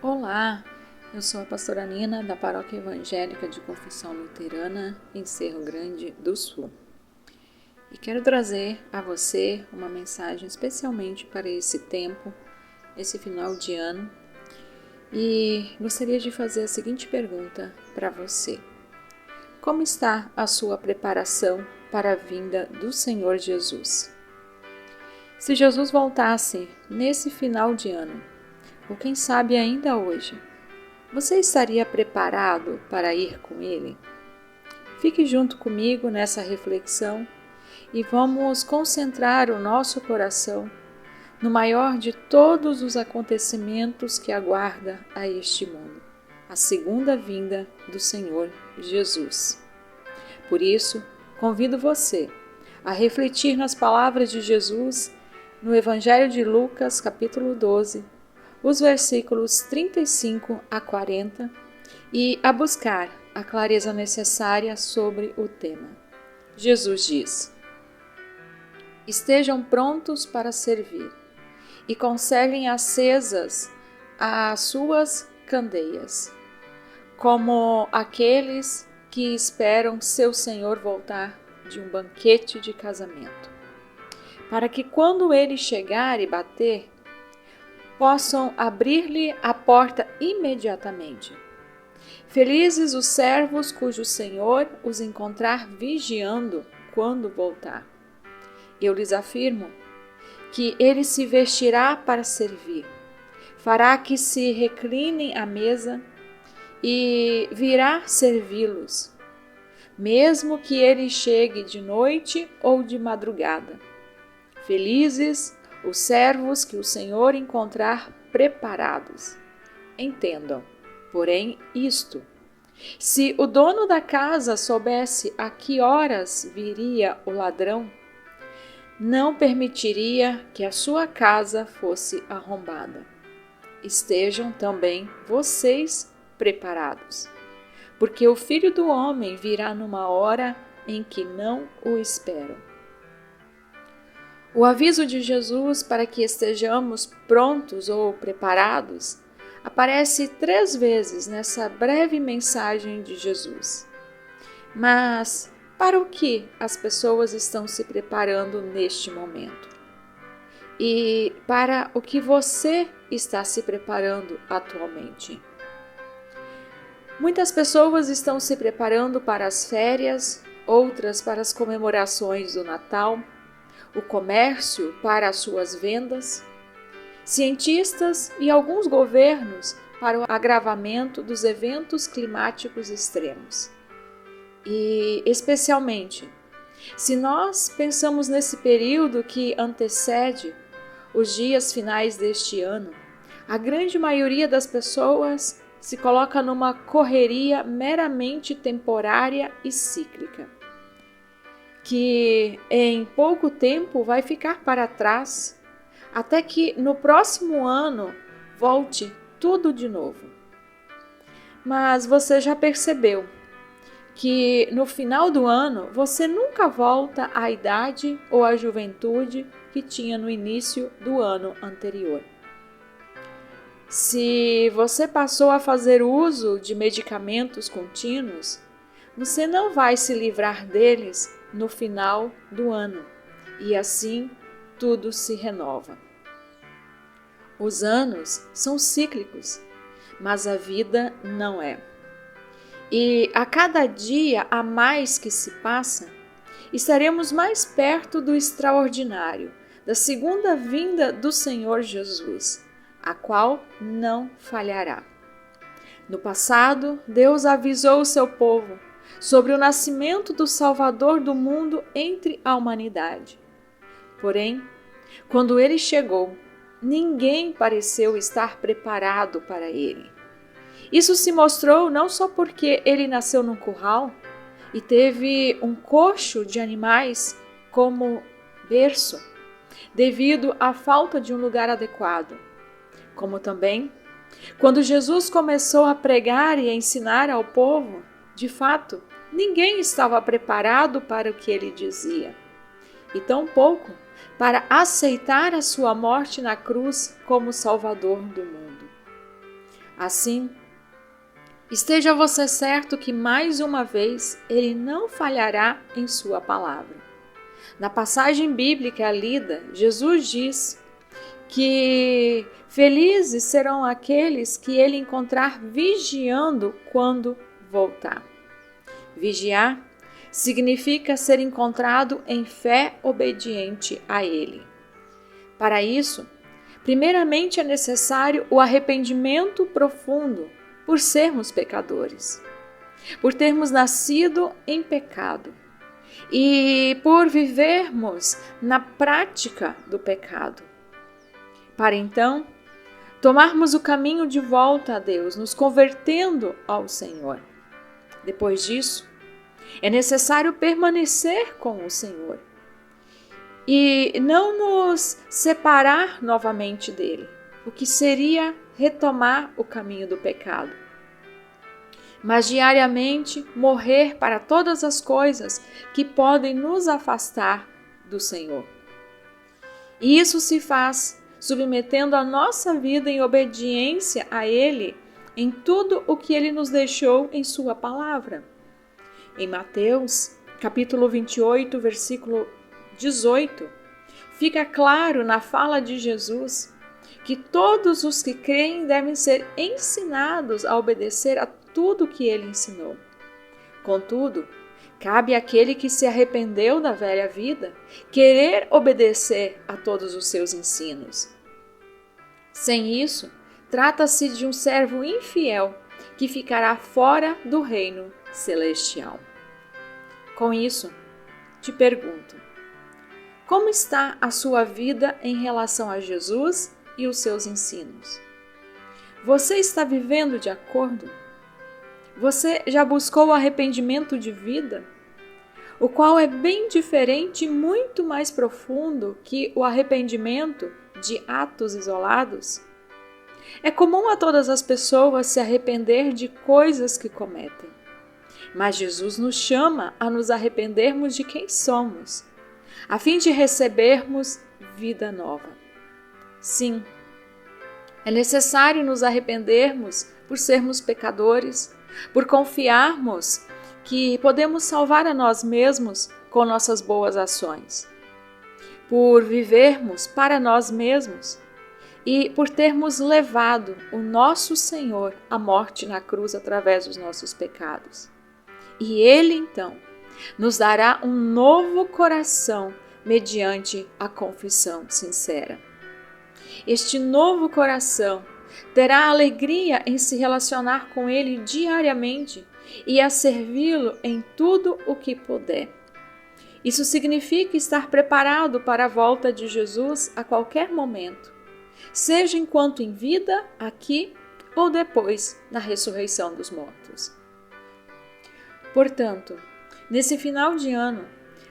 Olá, eu sou a pastora Nina da Paróquia Evangélica de Confissão Luterana em Cerro Grande do Sul e quero trazer a você uma mensagem especialmente para esse tempo, esse final de ano, e gostaria de fazer a seguinte pergunta para você: como está a sua preparação para a vinda do Senhor Jesus? Se Jesus voltasse nesse final de ano, ou quem sabe ainda hoje, você estaria preparado para ir com Ele? Fique junto comigo nessa reflexão e vamos concentrar o nosso coração no maior de todos os acontecimentos que aguarda a este mundo, a segunda vinda do Senhor Jesus. Por isso, convido você a refletir nas palavras de Jesus no Evangelho de Lucas, capítulo 12, os versículos 35 a 40 e a buscar a clareza necessária sobre o tema. Jesus diz: estejam prontos para servir e conservem acesas as suas candeias, como aqueles que esperam seu Senhor voltar de um banquete de casamento, para que quando ele chegar e bater, possam abrir-lhe a porta imediatamente. Felizes os servos cujo Senhor os encontrar vigiando quando voltar. Eu lhes afirmo que ele se vestirá para servir, fará que se reclinem à mesa e virá servi-los, mesmo que ele chegue de noite ou de madrugada. Felizes os servos que o Senhor encontrar preparados. Entendam, porém, isto: se o dono da casa soubesse a que horas viria o ladrão, não permitiria que a sua casa fosse arrombada. Estejam também vocês preparados, porque o Filho do Homem virá numa hora em que não o esperam. O aviso de Jesus para que estejamos prontos ou preparados aparece 3 vezes nessa breve mensagem de Jesus. Mas para o que as pessoas estão se preparando neste momento? E para o que você está se preparando atualmente? Muitas pessoas estão se preparando para as férias, outras para as comemorações do Natal, o comércio para as suas vendas, cientistas e alguns governos para o agravamento dos eventos climáticos extremos. E, especialmente, se nós pensamos nesse período que antecede os dias finais deste ano, a grande maioria das pessoas se coloca numa correria meramente temporária e cíclica, que em pouco tempo vai ficar para trás, até que no próximo ano volte tudo de novo. Mas você já percebeu que no final do ano você nunca volta à idade ou à juventude que tinha no início do ano anterior. Se você passou a fazer uso de medicamentos contínuos, você não vai se livrar deles no final do ano, e assim tudo se renova. Os anos são cíclicos, mas a vida não é. E a cada dia a mais que se passa, estaremos mais perto do extraordinário, da segunda vinda do Senhor Jesus, a qual não falhará. No passado, Deus avisou o seu povo sobre o nascimento do Salvador do mundo entre a humanidade. Porém, quando ele chegou, ninguém pareceu estar preparado para ele. Isso se mostrou não só porque ele nasceu num curral e teve um coxo de animais como berço, devido à falta de um lugar adequado, como também quando Jesus começou a pregar e a ensinar ao povo, de fato, ninguém estava preparado para o que ele dizia, e tampouco para aceitar a sua morte na cruz como Salvador do mundo. Assim, esteja você certo que mais uma vez Ele não falhará em sua palavra. Na passagem bíblica lida, Jesus diz que felizes serão aqueles que Ele encontrar vigiando quando voltar. Vigiar significa ser encontrado em fé obediente a Ele. Para isso, primeiramente é necessário o arrependimento profundo por sermos pecadores, por termos nascido em pecado e por vivermos na prática do pecado. Para então, tomarmos o caminho de volta a Deus, nos convertendo ao Senhor. Depois disso, é necessário permanecer com o Senhor e não nos separar novamente dele, o que seria retomar o caminho do pecado. Mas diariamente morrer para todas as coisas que podem nos afastar do Senhor. E isso se faz submetendo a nossa vida em obediência a Ele em tudo o que Ele nos deixou em sua palavra. Em Mateus, capítulo 28, versículo 18, fica claro na fala de Jesus que todos os que creem devem ser ensinados a obedecer a tudo que Ele ensinou. Contudo, cabe àquele que se arrependeu da velha vida querer obedecer a todos os seus ensinos. Sem isso, trata-se de um servo infiel que ficará fora do reino celestial. Com isso, te pergunto: como está a sua vida em relação a Jesus e os seus ensinos? Você está vivendo de acordo? Você já buscou o arrependimento de vida? O qual é bem diferente e muito mais profundo que o arrependimento de atos isolados? É comum a todas as pessoas se arrepender de coisas que cometem. Mas Jesus nos chama a nos arrependermos de quem somos, a fim de recebermos vida nova. Sim, é necessário nos arrependermos por sermos pecadores, por confiarmos que podemos salvar a nós mesmos com nossas boas ações, por vivermos para nós mesmos e por termos levado o nosso Senhor à morte na cruz através dos nossos pecados. E Ele, então, nos dará um novo coração mediante a confissão sincera. Este novo coração terá alegria em se relacionar com Ele diariamente e a servi-lo em tudo o que puder. Isso significa estar preparado para a volta de Jesus a qualquer momento, seja enquanto em vida, aqui, ou depois, na ressurreição dos mortos. Portanto, nesse final de ano,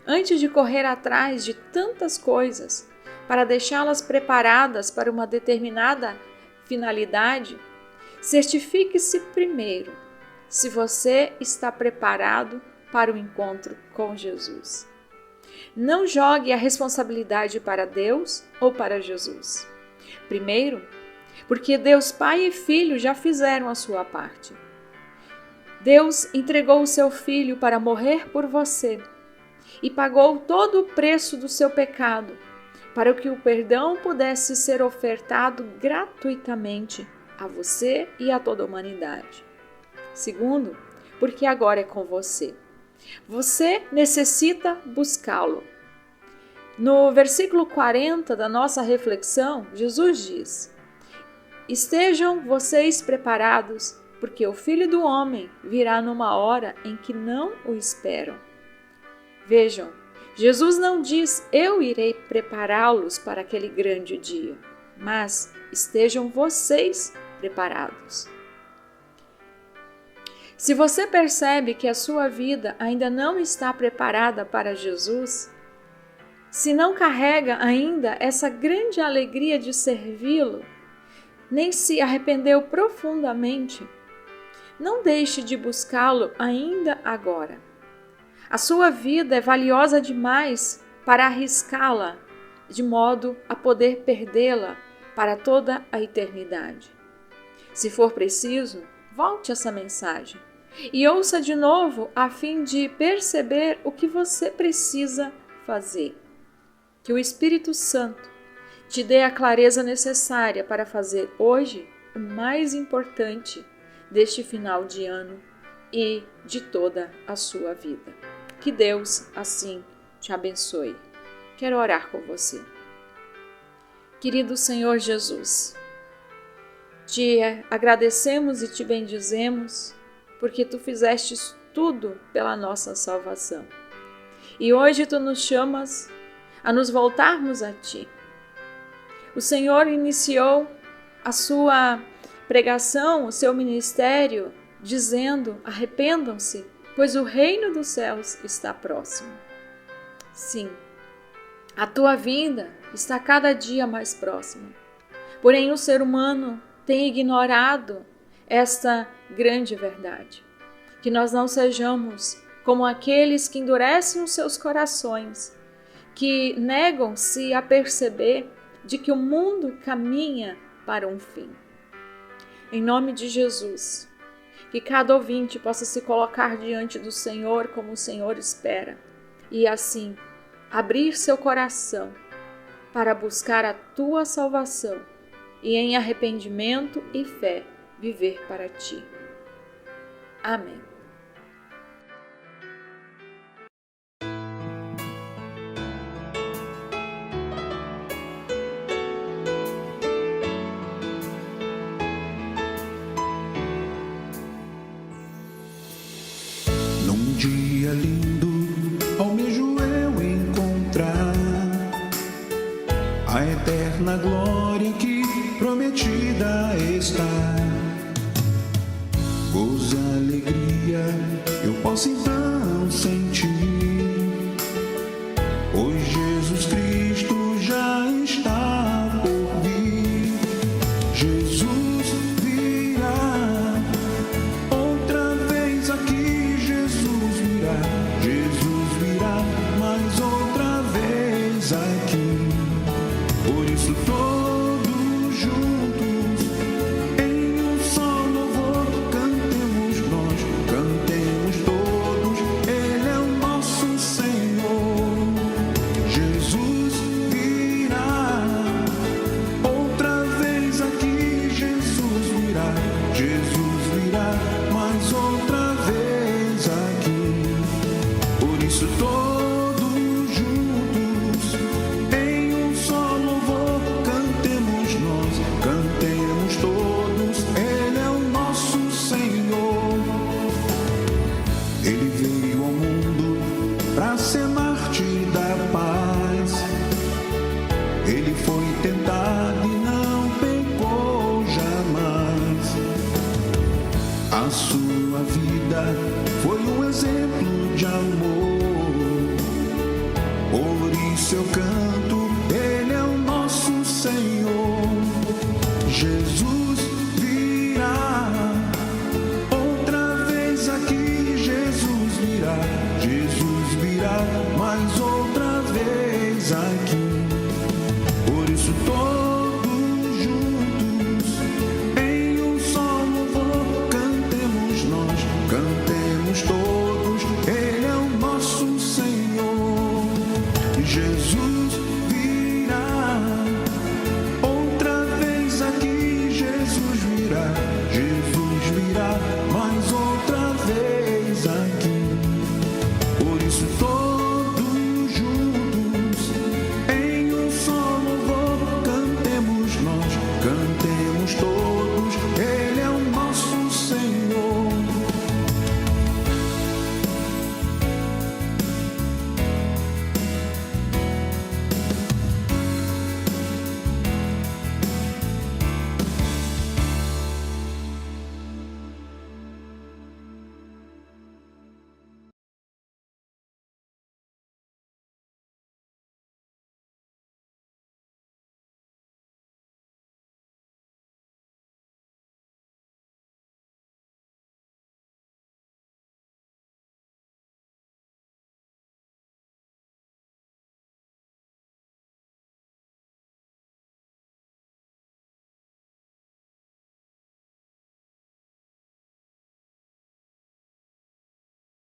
antes de correr atrás de tantas coisas, para deixá-las preparadas para uma determinada finalidade, certifique-se primeiro se você está preparado para o encontro com Jesus. Não jogue a responsabilidade para Deus ou para Jesus. Primeiro, porque Deus Pai e Filho já fizeram a sua parte. Deus entregou o seu Filho para morrer por você e pagou todo o preço do seu pecado, para que o perdão pudesse ser ofertado gratuitamente a você e a toda a humanidade. Segundo, porque agora é com você. Você necessita buscá-lo. No versículo 40 da nossa reflexão, Jesus diz: estejam vocês preparados, porque o Filho do Homem virá numa hora em que não o esperam. Vejam, Jesus não diz: eu irei prepará-los para aquele grande dia, mas estejam vocês preparados. Se você percebe que a sua vida ainda não está preparada para Jesus, se não carrega ainda essa grande alegria de servi-lo, nem se arrependeu profundamente, não deixe de buscá-lo ainda agora. A sua vida é valiosa demais para arriscá-la, de modo a poder perdê-la para toda a eternidade. Se for preciso, volte essa mensagem e ouça de novo a fim de perceber o que você precisa fazer. Que o Espírito Santo te dê a clareza necessária para fazer hoje o mais importante deste final de ano e de toda a sua vida. Que Deus assim te abençoe. Quero orar com você. Querido Senhor Jesus, te agradecemos e te bendizemos porque tu fizeste tudo pela nossa salvação. E hoje tu nos chamas a nos voltarmos a ti. O Senhor iniciou a sua pregação, o seu ministério, dizendo: arrependam-se, pois o reino dos céus está próximo. Sim, a tua vinda está cada dia mais próxima. Porém, o ser humano tem ignorado esta grande verdade. Que nós não sejamos como aqueles que endurecem os seus corações, que negam-se a perceber de que o mundo caminha para um fim. Em nome de Jesus, que cada ouvinte possa se colocar diante do Senhor como o Senhor espera e assim abrir seu coração para buscar a tua salvação e em arrependimento e fé viver para ti. Amém. Num dia lindo, almejo eu encontrar a eterna glória que prometida está. Gozo e alegria eu posso então sentir, pois Jesus Cristo já está por vir. Jesus virá outra vez aqui, Jesus virá mais outra vez aqui. Por isso todos juntos em um só louvor cantemos nós, cantemos todos, Ele é o nosso Senhor. Jesus virá outra vez aqui, Jesus virá mais outra vez aqui. Por isso todos juntos em um só louvor cantemos nós, cantemos todos, Ele é o nosso Senhor. Ele veio ao mundo para ser mártir da paz. Ele foi tentado e não pecou jamais. A sua vida foi um exemplo de amor. Por isso eu canto, Ele é o nosso Senhor. Jesus virá outra vez aqui, Jesus virá mais outra vez aqui. Por isso todos juntos em um só louvor cantemos nós, cantemos todos, Ele é o nosso Senhor. Jesus